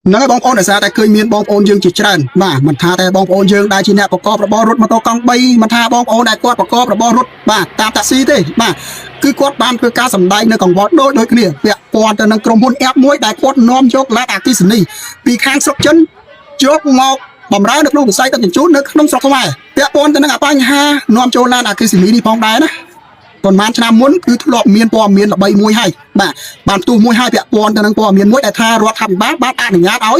Nói bóng ôn là sao tại khơi miên bóng ôn dương chỉ trần mà mình tha tại bóng ôn dương đại chỉ nè bọc cọp là bò rút mà tô cong bay mình tha bóng ôn đại quạt bọc cọp là bò rút mà tam taxi thế mà cứ quạt ban cứ ca sầm đai nơi còn bó đôi kia việc quạt từ nâng crom hôn ép muối đại quạt nom chốt lá tạc tí sỉ vì khang sọc chân chốt ngọc bầm rái được luôn say tận chút nước không sọc không ai việc quạt từ nâng apa ha nom chốt lá tạc tí sỉ đi phong đái đó còn man chna muốn cứ thu lọ miên po miên là bay môi hay mà bàn tu môi hai việc pon cho nên po miên môi đại tha rót thầm bát ăn nhát áo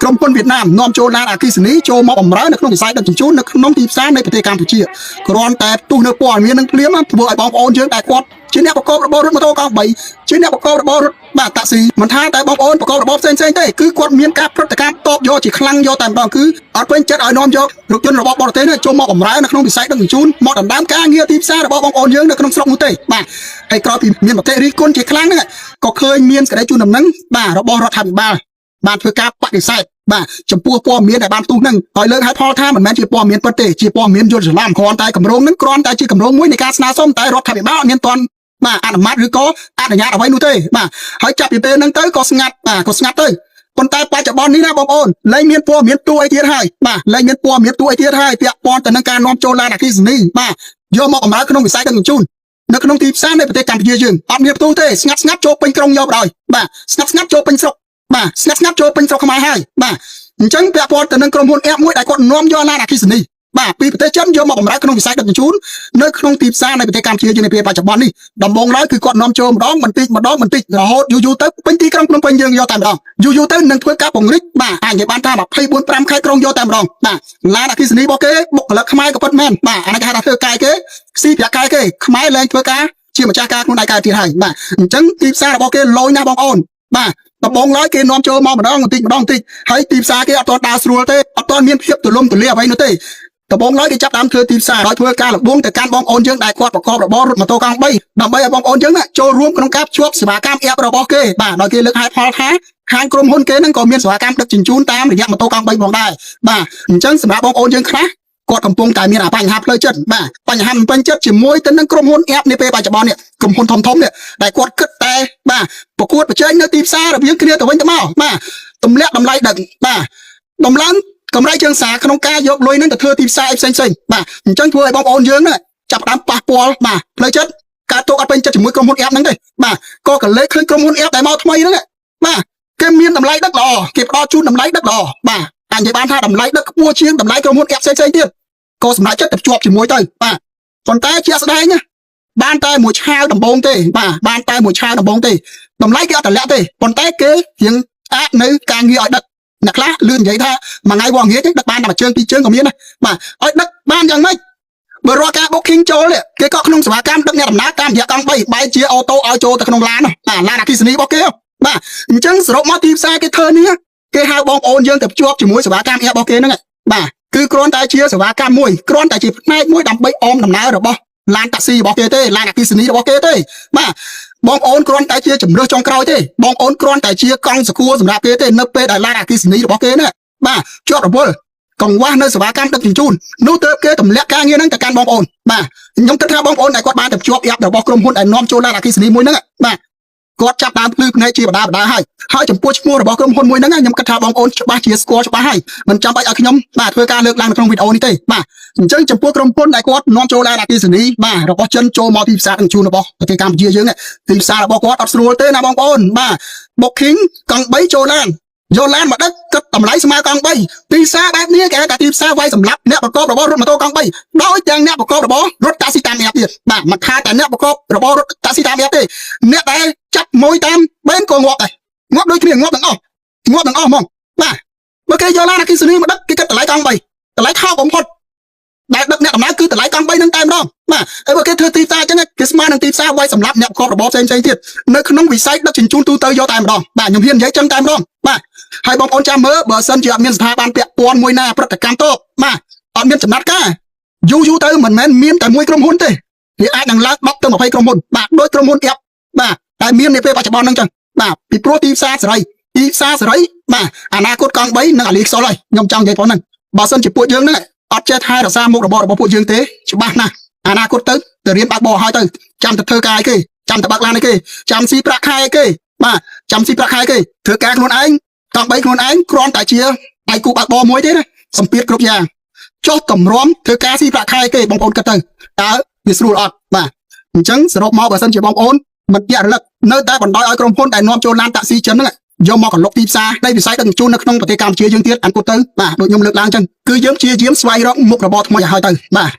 ក្រុមហ៊ុនវៀតណាមនាំចូលឡានអគ្គិសនីចូលមកបម្រើនៅក្នុងវិស័យដឹកជញ្ជូននៅក្នុងទីផ្សារនៃប្រទេសកម្ពុជាគ្រាន់តែទូនៅព័ត៌មាននឹងភ្លាមធ្វើឲ្យបងប្អូនយើងតែគាត់ជាអ្នកប្រកបរបររថម៉ូតូកង់3ជាអ្នកប្រកបរបររថបាទតាក់ស៊ីមិនថាតែបងប្អូនប្រកបរបរផ្សេងៗទេគឺគាត់មានការប្រតិកម្មតបយកជាខ្លាំងយកតែម្ដងគឺអត់ពេញចិត្តឲ្យនាំយករថយន្តរបស់បរទេសនេះចូលមកបម្រើនៅក្នុងវិស័យដឹកជញ្ជូនមកដណ្ដើមការងារទីផ្សាររបស់បងប្អូនយើងនៅក្នុងស្រុកនោះទេបាទហើយក្រោយពីមានមតិរិះគន់ជាខ្លាំងហ្នឹងក៏ឃើញមានសេចក្តីជូនដំណឹងបាទរបស់រដ្ឋាភិបាលបានធ្វើការបដិសេធបាទចំពោះព័ត៌មានដែលបានទូហ្នឹងហើយលើកហេតុផលថាមិនមែនជាព័ត៌មានពិតទេជាព័ត៌មានយល់ច្រឡំគ្រាន់តែកម្រងហ្នឹងគ្រាន់តែជាកម្រងមួយនៃការស្នើសុំតែរដ្ឋាភិបាលអត់មានទាន់បាទអនុម័តឬក៏អនុញ្ញាតអ្វីនោះទេបាទហើយចាប់ពីពេលហ្នឹងទៅក៏ស្ងាត់ទៅប៉ុន្តែបច្ចុប្បន្ននេះណាបងប្អូនលែងមានព័ត៌មានទួអីទៀតហើយបាទលែងមានព័ត៌មានទួអីទៀតហើយពាក់ព័ន្ធទៅនឹងការនាំចូលឡានអគ្គិសនីបាទយកមកបម្រើក្នុងវិស័យដឹកជញ្ជូននៅក្នុងទីផ្សារនៃប្រទេសកម្ពុជាយើងអត់មានផ្ទុះទេស្ងាត់ចូលពេញក្រុងយកបដ ாய் បាទស្ងាត់ចូលពេញស្រុកបាទស្ងាត់ចូលពេញស្រុកខ្មែរហើយបាទអញ្ចឹងពាក់ព័ន្ធទៅនឹងក្រុមហ៊ុនអេបមួយដែលគាត់នាំយកឡានអគ្គិសនីបាទពីប្រទេសចិនយកមកបម្រើក្នុងវិស័យដឹកជញ្ជូននៅក្នុងទីផ្សារនៃប្រទេសកម្ពុជាយើងនាពេលបច្ចុប្បន្ននេះដំបូងឡើយគឺគាត់នាំចូលម្ដងបន្តិចរហូតយូរទៅពេញទីក្រុងភ្នំពេញយើងយកតែម្ដងយូរទៅនឹងធ្វើការពង្រីកបាទអាចនិយាយបានថា24 5ខេត្តក្រុងយកតែម្ដងបាទឡានអគ្គិសនីរបស់គេបុគ្គលិកខ្មែរក៏ពិតមែនបាទអានេះគេហៅថាធ្វើកាយគេស៊ីប្រាក់កាយគេខ្មែរលែងធ្វើការជាម្ចាស់ការខ្លួនឯងកើតទៀតហើយបាទអញ្ចឹងទីផ្សាររបស់គេលយណាស់បងប្អូនបាទដំបងឡើយគេនាំចូលមកម្ដងបន្តិចហើយទីផ្សារគេអត់ទាន់ដើរស្រួលទេអត់ទាន់មានភាពទូលំទូលាយអ្វីនោះទេដំបងឡើយគេចាប់ដើមធ្វើទីផ្សារហើយធ្វើការលបងទៅកាន់បងប្អូនយើងដែលគាត់ប្រកបរបររថម៉ូតូកង់3ដើម្បីឲ្យបងប្អូនយើងចូលរួមក្នុងការភ្ជាប់សេវាកម្មអេបរបស់គេបាទដោយគេលើកហេតុផលថាខាងក្រុមហ៊ុនគេនឹងក៏មានសេវាកម្មដឹកជញ្ជូនតាមរយៈម៉ូតូកង់3ផងដែរបាទអញ្ចឹងសម្រាប់បងប្អូនយើងខ្លះគាត់កំពុងតែមានបញ្ហាផ្លូវចិត្តបាទបញ្ហាមិនពេញចិត្តជាមួយទៅនឹងក្រុមហ៊ុនអេបនាពេលបច្ចុប្បន្ននេះក្រុមហ៊ុនធំនេះដែលគាត់គិតតែបាទប្រកួតប្រជែងនៅទីផ្សាររវាងគ្នាទៅវិញទៅមកបាទទម្លាក់តម្លៃដឹកបាទដំឡើងកម្រៃជើងសារក្នុងការយកលុយនឹងទៅធ្វើទីផ្សារផ្សេងបាទអញ្ចឹងធ្វើឲ្យបងប្អូនយើងចាប់ផ្ដើមប៉ះពាល់បាទផ្លូវចិត្តការទុកអត់ពេញចិត្តជាមួយក្រុមហ៊ុនអេបហ្នឹងទេបាទក៏កលេចឃើញក្រុមហ៊ុនអេបដែលមកថ្មីហ្នឹងបាទគេមានតម្លៃដឹកល្អគេផ្ដល់ជូនតម្លៃដឹកល្អបាទអាចនិយាយបានថាតម្លៃដឹកខ្ពស់ជាងតម្លៃក្រុមហ៊ុនអេបផ្សេងទៀតក៏សម្រាប់ចិត្តទៅជាប់ជាមួយទៅបាទប៉ុន្តែជាក់ស្ដែងណាបានតែមួយឆាវដំបងទេបាទបានតែមួយឆាវដំបងទេតម្លៃគេអត់តម្លាក់ទេប៉ុន្តែគេរៀងអាចនៅការងារឲ្យដឹកអ្នកខ្លះលឿននិយាយថាមួយថ្ងៃវងងារទេដឹកបានតែមួយជើងពីរជើងក៏មានដែរបាទឲ្យដឹកបានយ៉ាងម៉េចបើរកការ booking ចូលនេះគេក៏ក្នុងសេវាកម្មដឹកអ្នកដំណើរតាមរយៈកង់3បែរជាអូតូឲ្យចូលទៅក្នុងឡានបាទឡានអគ្គិសនីរបស់គេបាទអញ្ចឹងសរុបមកទីផ្សារគេធ្វើនេះគេហៅបងប្អូនយើងទៅភ្ជាប់ជាមួយសេវាកម្មរបស់គេហ្នឹងបាទគឺគ្រាន់តែជាសេវាកម្មមួយគ្រាន់តែជាផ្នែកមួយដើម្បីអមដំណើររបស់ឡានតាក់ស៊ីរបស់គេទេឡានអគ្គិសនីរបស់គេទេបាទបងប្អូនគ្រាន់តែជាជំរើសចុងក្រោយទេបងប្អូនគ្រាន់តែជាកង់សកួរសម្រាប់គេទេនៅពេលដែលឡានអគ្គិសនីរបស់គេណាបាទជាប់រវល់កង្វះនៅសេវាកម្មដឹកជញ្ជូននោះទើបគេទម្លាក់ការងារហ្នឹងទៅកាន់បងប្អូនបាទខ្ញុំគិតថាបងប្អូនដែលគាត់បានទៅភ្ជាប់អេបរបស់ក្រុមហ៊ុនដែលនាំចូលឡានអគ្គិសនីមួយហ្នឹងបាទគាត់ចាប់ដើមភ្លឺភ្នែកជាបដាហើយចំពោះឈ្មោះរបស់ក្រុមហ៊ុនមួយហ្នឹងខ្ញុំគិតថាបងប្អូនច្បាស់ជាស្គាល់ច្បាស់ហើយមិនចាំបាច់ឲ្យខ្ញុំបាទធ្វើការលើកឡើងនៅក្នុងវីដេអូនេះទេបាទអញ្ចឹងចំពោះក្រុមហ៊ុនដែលគាត់នាំចូលឡានអគ្គិសនីបាទរបស់ចិនចូលមកទីផ្សារដឹកជញ្ជូនរបស់ប្រទេសកម្ពុជាយើងទីផ្សាររបស់គាត់អត់ស្រួលទេណាបងប្អូនបាទ booking កង់3ចូលឡានយកឡានមកដឹកគិតតម្លៃស្មើកង់3ទីផ្សារបែបនេះគេហៅថាទីផ្សារវាយសម្រាប់អ្នកប្រកបរបររថម៉ូតូកង់3ដោយទាំងអ្នកប្រកបរបររថតាក់ស៊ីតាមអេបទៀតបាទមិនថាតែអ្នកប្រកបរបររថតាក់ស៊ីតាមអេបទេអ្នកដែលចាប់មួយតាមបេនក៏ងាប់ដែរងាប់ដូចគ្នាងាប់ទាំងអស់ហ្មងបាទបើគេយកឡានអគ្គិសនីមកដឹកគេគិតតម្លៃកង់3តម្លៃថោកបំផុតដែលដឹកអ្នកដំណើរគឺតម្លៃកង់3នឹងតែម្ដងបាទហើយបើគេធ្វើទីផ្សារអញ្ចឹងគេស្មើនឹងទីផ្សារវាយសម្រាប់អ្នកប្រកបរបរផ្សេងទៀតនៅក្នុងវិស័យដឹកជញ្ជូនទូទៅយកតែម្ដងបាទខ្ញុំហ៊ាននិយាយចឹងតែម្ដងបាទហើយបងប្អូនចាំមើលបើសិនជាអត់មានស្ថាប័នពាក់ព័ន្ធមួយណាប្រតិកម្មតបបាទអត់មានចំណាត់ការយូរទៅមិនមែនមានតែមួយក្រុមហ៊ុនទេវាអាចនឹងឡើង10ទៅ20ក្រុមហ៊ុនបាទដោយក្រុមហ៊ុនអេបបាទតែមាននាពេលបច្ចុប្បន្នហ្នឹងចឹងបាទពីព្រោះទីផ្សារសេរីបាទអនាគតកង់3នឹងអាលីខ្សលហើយខ្ញុំចង់និយាយប៉ុណ្ណឹងបើសិនជាពួកយើងហ្នឹងអត់ចេះថែរក្សាមុខរបររបស់ពួកយើងទេច្បាស់ណាស់អនាគតទៅរៀនបើកបរឲ្យទៅចាំទៅធ្វើការឲ្យគេចាំទៅបើកឡានឲ្យគេចាំស៊ីប្រាក់ខែឲ្យគេបាទចាំស៊ីប្រាក់ខែឲ្យគេធ្វើការខ្លួនឯង កង់3ខ្លួនឯងគ្រាន់តែជាដៃគូបើកបរមួយទេណាសម្ពាធគ្រប់យ៉ាងចុះតម្រាំធ្វើការស៊ីប្រាក់ខែគេបងប្អូនគិតទៅតើវាស្រួលអត់បាទអញ្ចឹងសរុបមកបើសិនជាបងប្អូនមិនជារលឹកនៅតែបណ្ដោយឲ្យក្រុមហ៊ុនដែលនាំចូលឡានតាក់ស៊ីចិនហ្នឹងយកមកកន្លុកទីផ្សារនៃវិស័យដឹកជញ្ជូននៅក្នុងប្រទេសកម្ពុជាយើងទៀតអានពុតទៅបាទដូចខ្ញុំលើកឡើងអញ្ចឹងគឺយើងព្យាយាមស្វែងរកមុខរបរថ្មីឲ្យហើយទៅបាទ